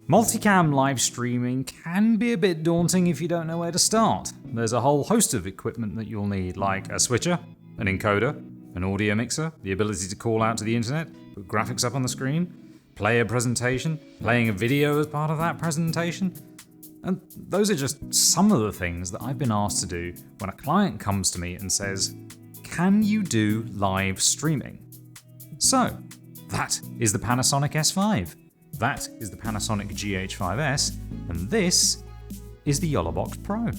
Multicam live streaming can be a bit daunting if you don't know where to start. There's a whole host of equipment that you'll need, like a switcher, an encoder, an audio mixer, the ability to call out to the internet, put graphics up on the screen, play a presentation, playing a video as part of that presentation. And those are just some of the things that I've been asked to do when a client comes to me and says, "Can you do live streaming?" So, that is the Panasonic S5. That is the Panasonic GH5S, and this is the YoloBox Pro.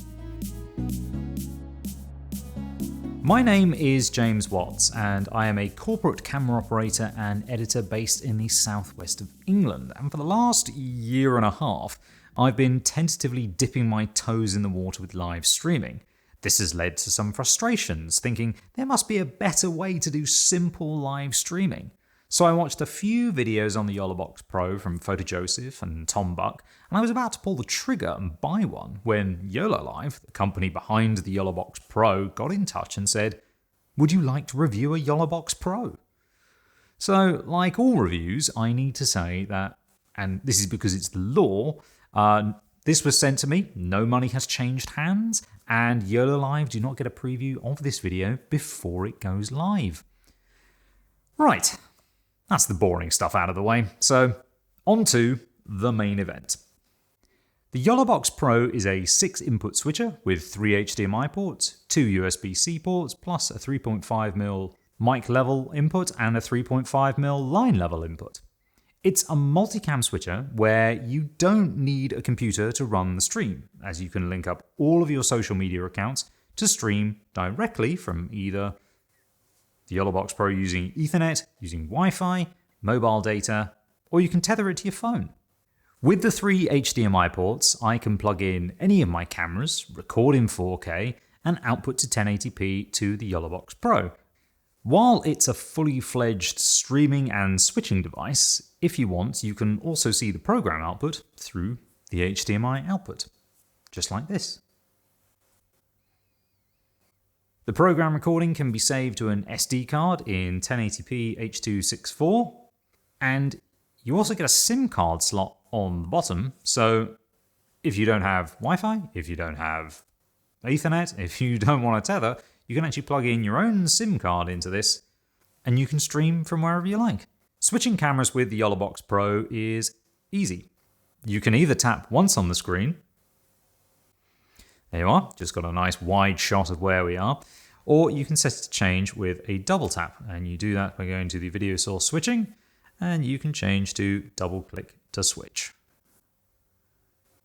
My name is James Watts, and I am a corporate camera operator and editor based in the southwest of England. And for the last year and a half, I've been tentatively dipping my toes in the water with live streaming. This has led to some frustrations, thinking there must be a better way to do simple live streaming. So I watched a few videos on the YoloBox Pro from PhotoJoseph and Tom Buck, and I was about to pull the trigger and buy one when YoloLive, the company behind the YoloBox Pro, got in touch and said, "Would you like to review a YoloBox Pro?" So, like all reviews, I need to say that, and this is because it's the law, this was sent to me, no money has changed hands, and YoloLive do not get a preview of this video before it goes live. Right. That's the boring stuff out of the way, so on to the main event. The YoloBox Pro is a 6-input switcher with 3 HDMI ports, 2 USB-C ports, plus a 3.5mm mic level input and a 3.5mm line level input. It's a multicam switcher where you don't need a computer to run the stream, as you can link up all of your social media accounts to stream directly from either the YoloBox Pro using Ethernet, using Wi-Fi, mobile data, or you can tether it to your phone. With the 3 HDMI ports, I can plug in any of my cameras, record in 4K, and output to 1080p to the YoloBox Pro. While it's a fully fledged streaming and switching device, if you want, you can also see the program output through the HDMI output, just like this. The program recording can be saved to an SD card in 1080p H.264, and you also get a SIM card slot on the bottom, so if you don't have Wi-Fi, if you don't have Ethernet, if you don't want to tether, you can actually plug in your own SIM card into this, and you can stream from wherever you like. Switching cameras with the YoloBox Pro is easy. You can either tap once on the screen, there you are, just got a nice wide shot of where we are. Or you can set it to change with a double tap, and you do that by going to the video source switching, and you can change to double click to switch.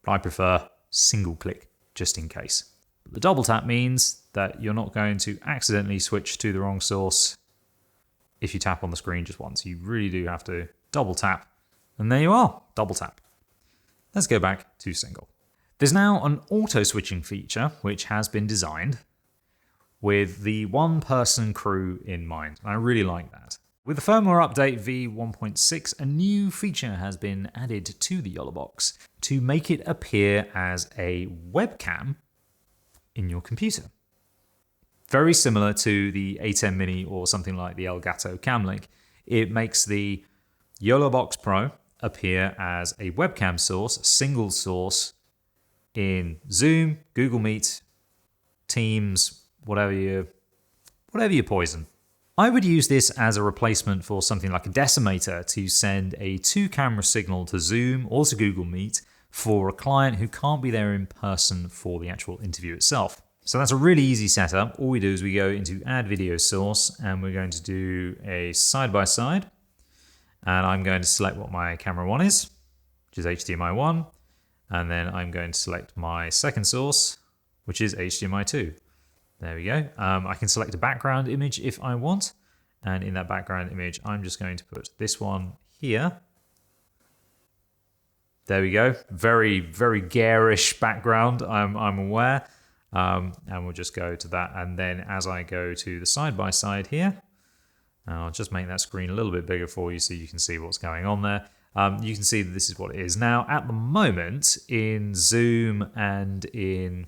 I prefer single click just in case. The double tap means that you're not going to accidentally switch to the wrong source if you tap on the screen just once. You really do have to double tap, and there you are, double tap. Let's go back to single. There's now an auto-switching feature which has been designed with the one-person crew in mind. I really like that. With the firmware update v1.6, a new feature has been added to the YoloBox to make it appear as a webcam in your computer. Very similar to the A10 Mini or something like the Elgato Camlink, it makes the YoloBox Pro appear as a webcam source, a single source, in Zoom, Google Meet, Teams, whatever you poison. I would use this as a replacement for something like a decimator to send a 2-camera signal to Zoom or to Google Meet for a client who can't be there in person for the actual interview itself. So that's a really easy setup. All we do is we go into Add Video Source, and we're going to do a side-by-side, and I'm going to select what my camera 1 is, which is HDMI 1. And then I'm going to select my second source, which is HDMI 2. There we go. I can select a background image if I want. And in that background image, I'm just going to put this one here. There we go. Very, very garish background, I'm aware. And we'll just go to that. And then as I go to the side-by-side here, I'll just make that screen a little bit bigger for you so you can see what's going on there. You can see that this is what it is. Now, at the moment, in Zoom and in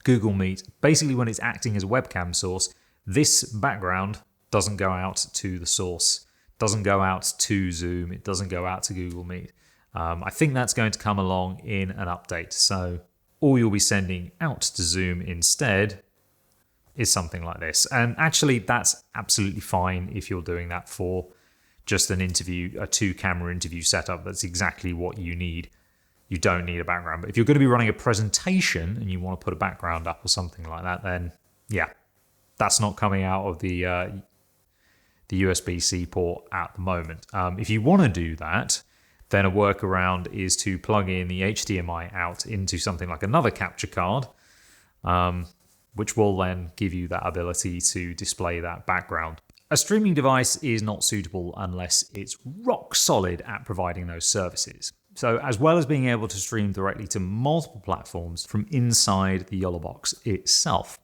Google Meet, basically when it's acting as a webcam source, this background doesn't go out to the source, doesn't go out to Zoom, it doesn't go out to Google Meet. I think that's going to come along in an update. So all you'll be sending out to Zoom instead is something like this. And actually, that's absolutely fine if you're doing that for just an interview, a 2-camera interview setup. That's exactly what you need. You don't need a background. But if you're going to be running a presentation and you want to put a background up or something like that, then yeah, that's not coming out of the USB-C port at the moment. If you want to do that, then a workaround is to plug in the HDMI out into something like another capture card, which will then give you that ability to display that background. A streaming device is not suitable unless it's rock solid at providing those services. So as well as being able to stream directly to multiple platforms from inside the YoloBox itself,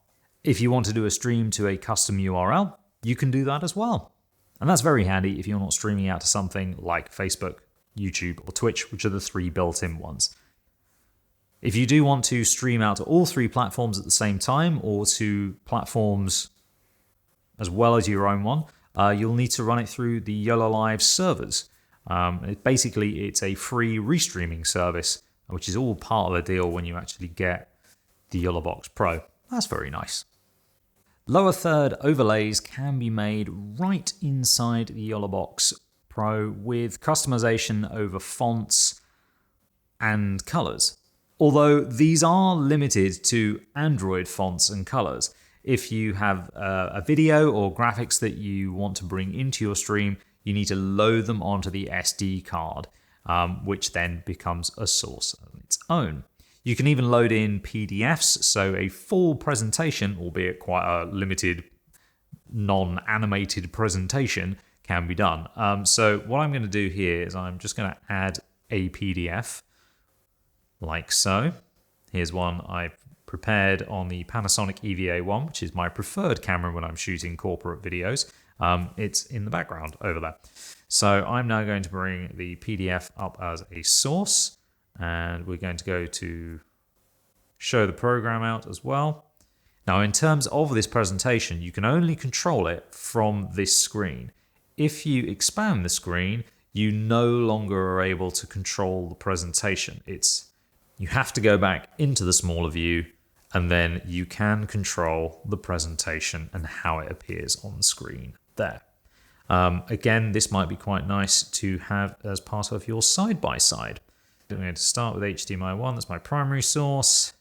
if you want to do a stream to a custom URL, you can do that as well. And that's very handy if you're not streaming out to something like Facebook, YouTube, or Twitch, which are the 3 built-in ones. If you do want to stream out to all 3 platforms at the same time, or to platforms as well as your own one, you'll need to run it through the YoloLive servers. Basically, it's a free restreaming service, which is all part of the deal when you actually get the YoloBox Pro. That's very nice. Lower third overlays can be made right inside the YoloBox Pro with customization over fonts and colors. Although these are limited to Android fonts and colors. If you have a video or graphics that you want to bring into your stream, you need to load them onto the SD card, which then becomes a source of its own. You can even load in PDFs, so a full presentation, albeit quite a limited, non-animated presentation, can be done. So what I'm going to do here is I'm just going to add a PDF, like so. Here's one I've prepared on the Panasonic EVA1, which is my preferred camera when I'm shooting corporate videos. It's in the background over there. So I'm now going to bring the PDF up as a source, and we're going to go to show the program out as well. Now, in terms of this presentation, you can only control it from this screen. If you expand the screen, you no longer are able to control the presentation. You have to go back into the smaller view, and then you can control the presentation and how it appears on the screen there. Again, this might be quite nice to have as part of your side-by-side. I'm going to start with HDMI 1, that's my primary source.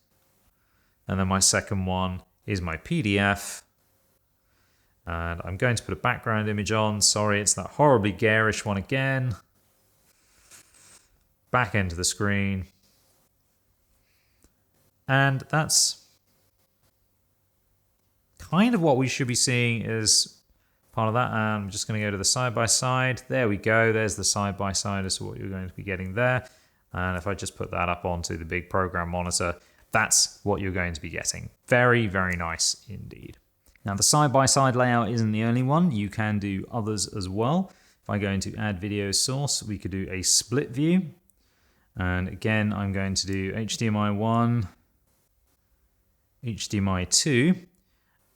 And then my second one is my PDF. And I'm going to put a background image on. Sorry, it's that horribly garish one again. Back into the screen. And that's kind of what we should be seeing as part of that. And I'm just going to go to the side-by-side. There we go. There's the side-by-side as to what you're going to be getting there. And if I just put that up onto the big program monitor, that's what you're going to be getting. Very, very nice indeed. Now, the side-by-side layout isn't the only one. You can do others as well. If I go into Add Video Source, we could do a split view. And again, I'm going to do HDMI 1, HDMI 2,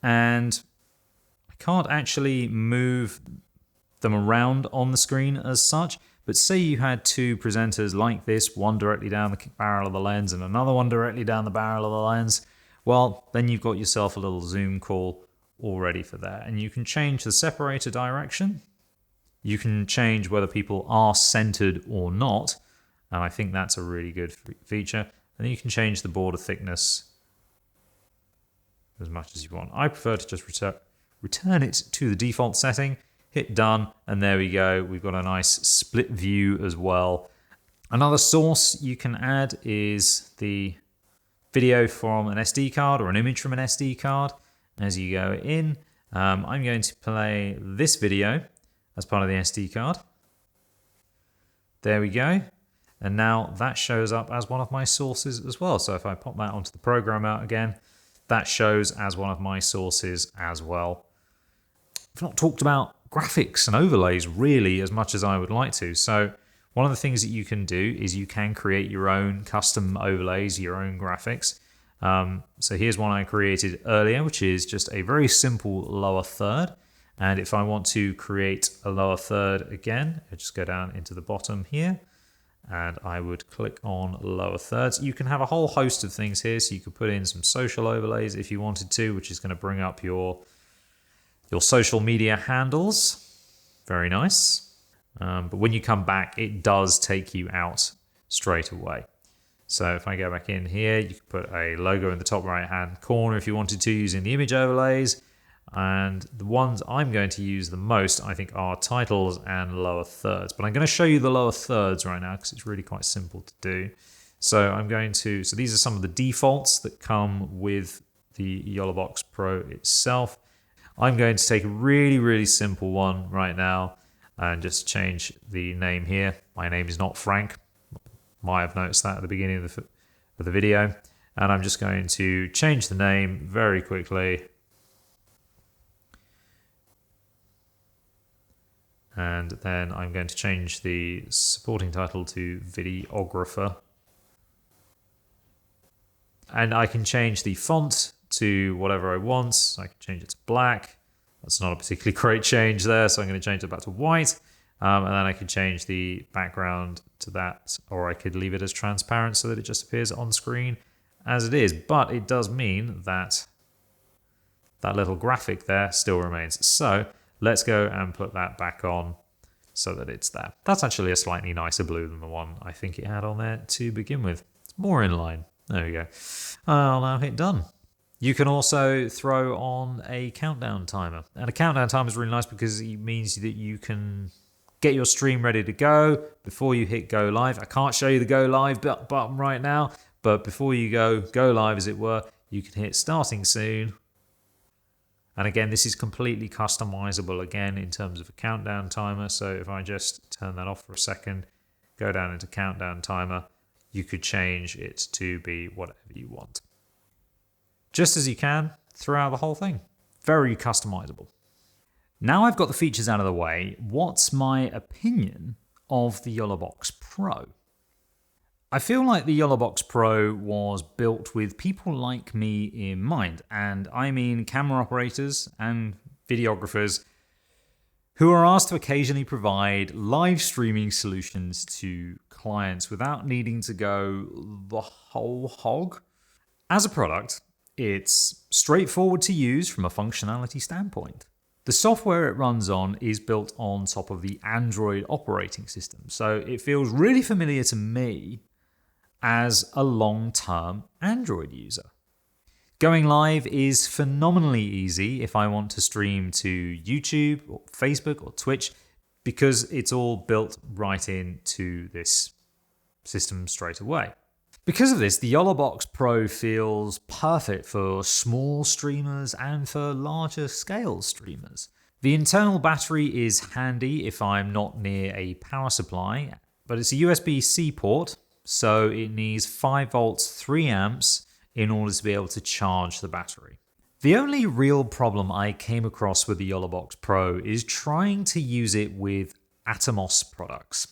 and I can't actually move them around on the screen as such, but say you had 2 presenters like this, one directly down the barrel of the lens and another one directly down the barrel of the lens, well, then you've got yourself a little zoom call already for that. And you can change the separator direction. You can change whether people are centered or not, and I think that's a really good feature. And then you can change the border thickness as much as you want. I prefer to just return it to the default setting, hit done, and there we go. We've got a nice split view as well. Another source you can add is the video from an SD card or an image from an SD card. As you go in, I'm going to play this video as part of the SD card. There we go. And now that shows up as one of my sources as well. So if I pop that onto the program out again, that shows as one of my sources as well. I've not talked about graphics and overlays really as much as I would like to. So one of the things that you can do is you can create your own custom overlays, your own graphics. So here's one I created earlier, which is just a very simple lower third. And if I want to create a lower third again, I just go down into the bottom here. and I would click on lower thirds. You can have a whole host of things here, so you could put in some social overlays if you wanted to, which is going to bring up your social media handles. Very nice. But when you come back, it does take you out straight away. So if I go back in here, you can put a logo in the top right hand corner if you wanted to, using the image overlays. And the ones I'm going to use the most, I think, are titles and lower thirds. But I'm going to show you the lower thirds right now because it's really quite simple to do. So these are some of the defaults that come with the YoloBox Pro itself. I'm going to take a really, really simple one right now and just change the name here. My name is not Frank. Might have noticed that at the beginning of the video. And I'm just going to change the name very quickly. And then I'm going to change the supporting title to Videographer. And I can change the font to whatever I want. So I can change it to black. That's not a particularly great change there, so I'm going to change it back to white. And then I can change the background to that, or I could leave it as transparent so that it just appears on screen as it is. But it does mean that that little graphic there still remains. So let's go and put that back on so that it's there. That's actually a slightly nicer blue than the one I think it had on there to begin with. It's more in line. There we go. I'll now hit done. You can also throw on a countdown timer. And a countdown timer is really nice because it means that you can get your stream ready to go before you hit go live. I can't show you the go live button right now, but before you go live, as it were, you can hit starting soon. And again, this is completely customizable again in terms of a countdown timer. So if I just turn that off for a second, go down into countdown timer, you could change it to be whatever you want. Just as you can throughout the whole thing. Very customizable. Now I've got the features out of the way, what's my opinion of the YoloBox Pro? I feel like the YoloBox Pro was built with people like me in mind, and I mean camera operators and videographers who are asked to occasionally provide live streaming solutions to clients without needing to go the whole hog. As a product, it's straightforward to use from a functionality standpoint. The software it runs on is built on top of the Android operating system, so it feels really familiar to me as a long-term Android user. Going live is phenomenally easy if I want to stream to YouTube or Facebook or Twitch because it's all built right into this system straight away. Because of this, the YoloBox Pro feels perfect for small streamers and for larger scale streamers. The internal battery is handy if I'm not near a power supply, but it's a USB-C port, so it needs 5 volts, 3 amps in order to be able to charge the battery. The only real problem I came across with the YoloBox Pro is trying to use it with Atomos products.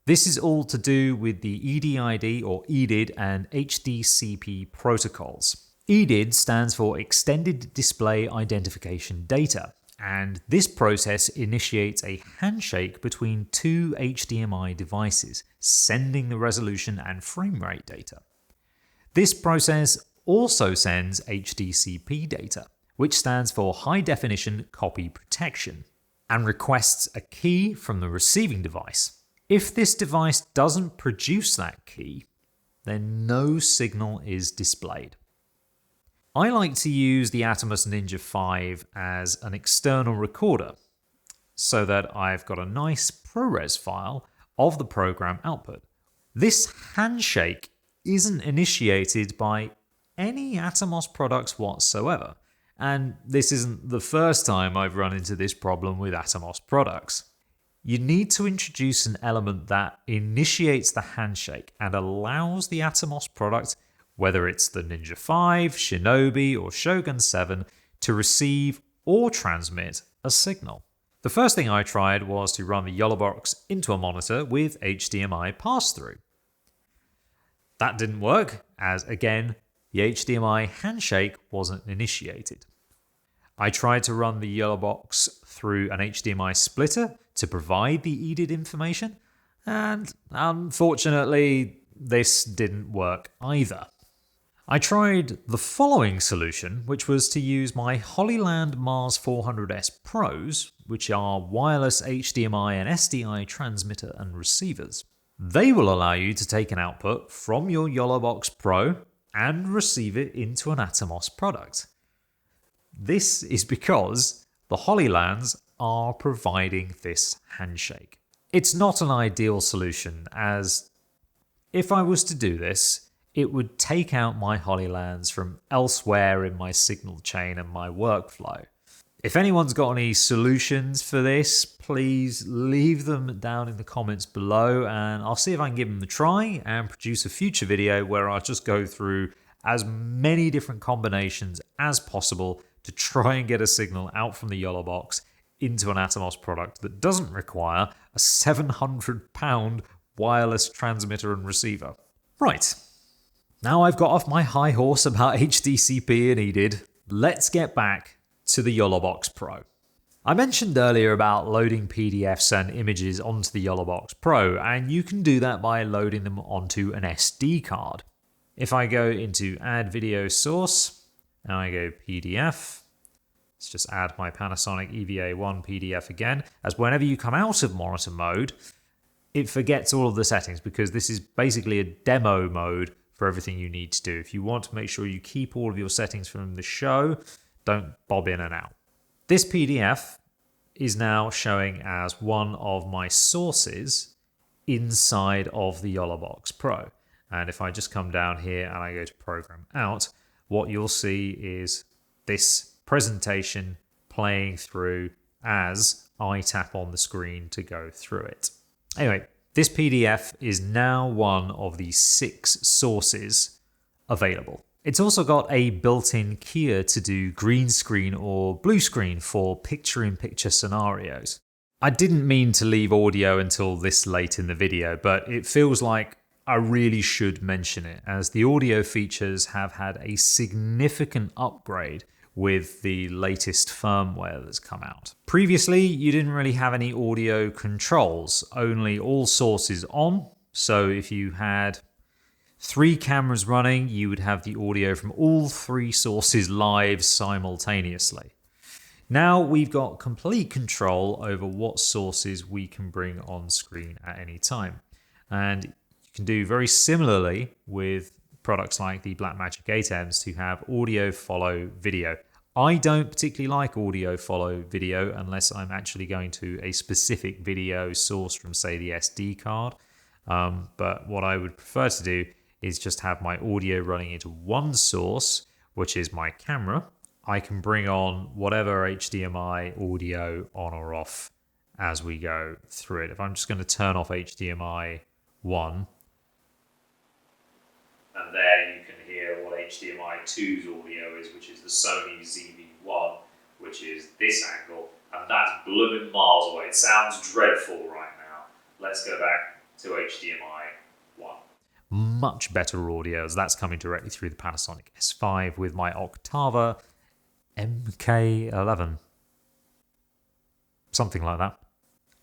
This is all to do with the EDID or EDID and HDCP protocols. EDID stands for Extended Display Identification Data, and this process initiates a handshake between two HDMI devices, sending the resolution and frame rate data. This process also sends HDCP data, which stands for High Definition Copy Protection, and requests a key from the receiving device. If this device doesn't produce that key, then no signal is displayed. I like to use the Atomos Ninja 5 as an external recorder so that I've got a nice ProRes file of the program output. This handshake isn't initiated by any Atomos products whatsoever, and this isn't the first time I've run into this problem with Atomos products. You need to introduce an element that initiates the handshake and allows the Atomos product, whether it's the Ninja 5, Shinobi, or Shogun 7, to receive or transmit a signal. The first thing I tried was to run the YoloBox into a monitor with HDMI pass-through. That didn't work, as again, the HDMI handshake wasn't initiated. I tried to run the YoloBox through an HDMI splitter to provide the EDID information, And unfortunately, this didn't work either. I tried the following solution, which was to use my Hollyland Mars 400S Pros, which are wireless HDMI and SDI transmitter and receivers. They will allow you to take an output from your YoloBox Pro and receive it into an Atomos product. This is because the Hollylands are providing this handshake. It's not an ideal solution, as if I was to do this, it would take out my Hollylands from elsewhere in my signal chain and my workflow. If anyone's got any solutions for this, please leave them down in the comments below and I'll see if I can give them a try and produce a future video where I'll just go through as many different combinations as possible to try and get a signal out from the YoloBox into an Atomos product that doesn't require a £700 wireless transmitter and receiver. Right, now I've got off my high horse about HDCP and EDID, let's get back to the YoloBox Pro. I mentioned earlier about loading PDFs and images onto the YoloBox Pro, and you can do that by loading them onto an SD card. If I go into Add Video Source, and I go PDF, let's just add my Panasonic EVA1 PDF again, as whenever you come out of monitor mode, it forgets all of the settings because this is basically a demo mode for everything you need to do. If you want to make sure you keep all of your settings from the show, don't bob in and out. This PDF is now showing as one of my sources inside of the YoloBox Pro. And if I just come down here and I go to Program Out, what you'll see is this presentation playing through as I tap on the screen to go through it. Anyway, this PDF is now one of the 6 sources available. It's also got a built-in keyer to do green screen or blue screen for picture-in-picture scenarios. I didn't mean to leave audio until this late in the video, but it feels like I really should mention it, as the audio features have had a significant upgrade with the latest firmware that's come out. Previously, you didn't really have any audio controls, only all sources on. So if you had 3 cameras running, you would have the audio from all 3 sources live simultaneously. Now we've got complete control over what sources we can bring on screen at any time. And you can do very similarly with products like the Blackmagic 8Ms to have audio follow video. I don't particularly like audio follow video unless I'm actually going to a specific video source from, say, the SD card. But what I would prefer to do is just have my audio running into one source, which is my camera. I can bring on whatever HDMI audio on or off as we go through it. If I'm just going to turn off HDMI 1, and there you can hear what HDMI 2's audio is, which is the Sony ZV-1, which is this angle, and that's blooming miles away. It sounds dreadful right now. Let's go back to HDMI 1. Much better audio, as that's coming directly through the Panasonic S5 with my Octava MK11. Something like that.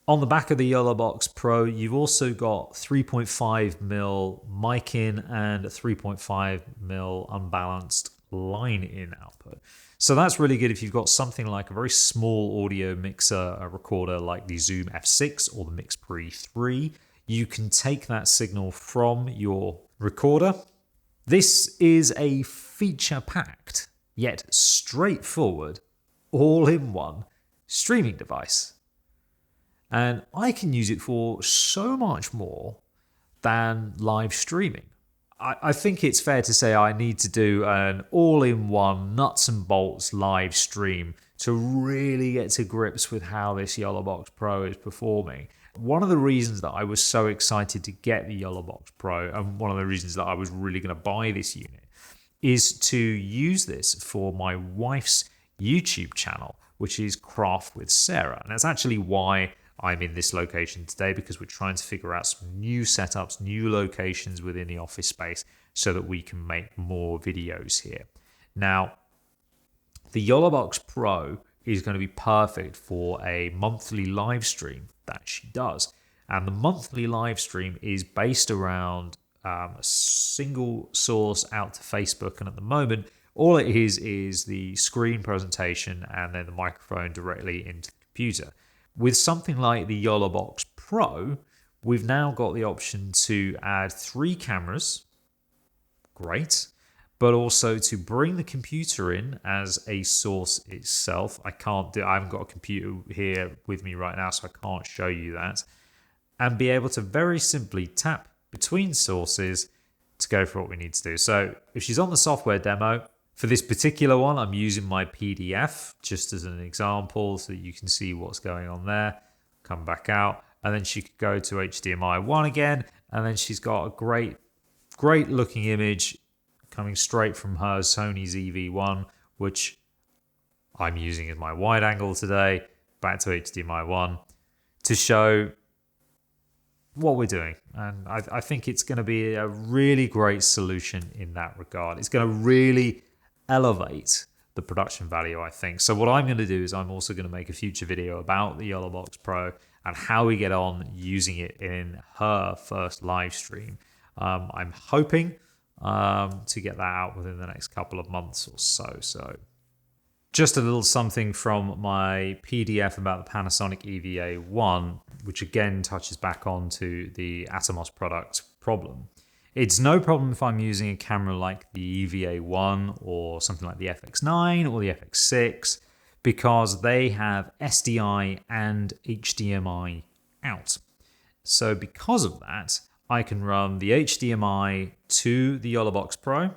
On the back of the YoloBox Pro, you've also got 3.5mm mic in and 3.5mm unbalanced line in output. So that's really good if you've got something like a very small audio mixer, a recorder like the Zoom F6 or the Mix Pre 3. You can take that signal from your recorder. This is a feature-packed, yet straightforward, all-in-one streaming device. And I can use it for so much more than live streaming. I think it's fair to say I need to do an all-in-one nuts and bolts live stream to really get to grips with how this YoloBox Pro is performing. One of the reasons that I was so excited to get the YoloBox Pro, and one of the reasons that I was really going to buy this unit, is to use this for my wife's YouTube channel, which is Craft with Sarah. And that's actually why I'm in this location today, because we're trying to figure out some new setups, new locations within the office space so that we can make more videos here. Now, the YoloBox Pro is going to be perfect for a monthly live stream that she does. And the monthly live stream is based around a single source out to Facebook. And at the moment, all it is the screen presentation and then the microphone directly into the computer. With something like the YoloBox Pro, we've now got the option to add 3 cameras. Great. But also to bring the computer in as a source itself. I haven't got a computer here with me right now, so I can't show you that. And be able to very simply tap between sources to go for what we need to do. So if she's on the software demo, for this particular one, I'm using my PDF just as an example so that you can see what's going on there. Come back out, and then she could go to HDMI 1 again, and then she's got a great looking image coming straight from her Sony ZV-1, which I'm using as my wide angle today, back to HDMI 1, to show what we're doing. And I think it's going to be a really great solution in that regard. It's going to really elevate the production value, I think. So what I'm going to do is I'm also going to make a future video about the YoloBox Pro and how we get on using it in her first live stream. I'm hoping to get that out within the next couple of months or so. So just a little something from my PDF about the Panasonic EVA-1, which again touches back onto the Atomos product problem. It's no problem if I'm using a camera like the EVA-1 or something like the FX9 or the FX6, because they have SDI and HDMI out. So because of that, I can run the HDMI to the YoloBox Pro,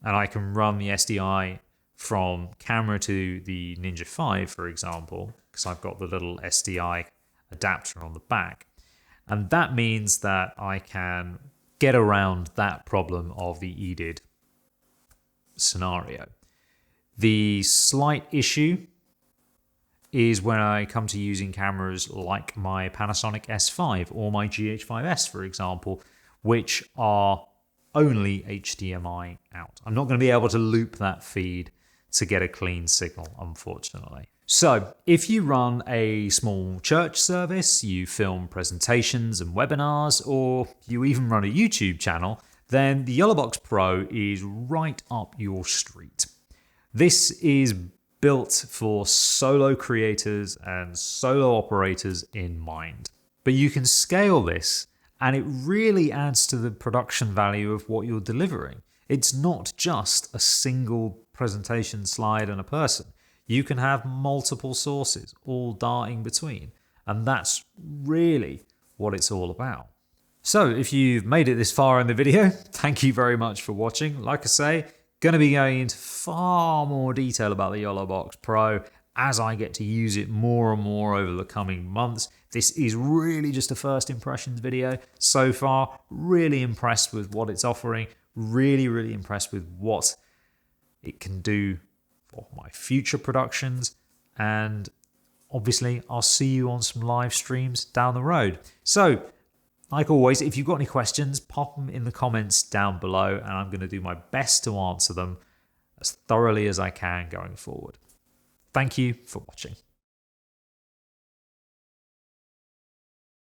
and I can run the SDI from camera to the Ninja 5, for example, because I've got the little SDI adapter on the back. And that means that I can get around that problem of the EDID scenario. The slight issue is when I come to using cameras like my Panasonic S5 or my GH5S, for example, which are only HDMI out. I'm not going to be able to loop that feed to get a clean signal, unfortunately. So if you run a small church service, you film presentations and webinars, or you even run a YouTube channel, then the YoloBox Pro is right up your street. This is built for solo creators and solo operators in mind. But you can scale this, and it really adds to the production value of what you're delivering. It's not just a single presentation slide and a person. You can have multiple sources all darting between, and that's really what it's all about. So if you've made it this far in the video, thank you very much for watching. Like I say, going to be going into far more detail about the YoloBox Pro as I get to use it more and more over the coming months. This is really just a first impressions video. So far, really impressed with what it's offering, really impressed with what it can do for my future productions, and obviously I'll see you on some live streams down the road. So like always, if you've got any questions, pop them in the comments down below, and I'm going to do my best to answer them as thoroughly as I can going forward. Thank you for watching.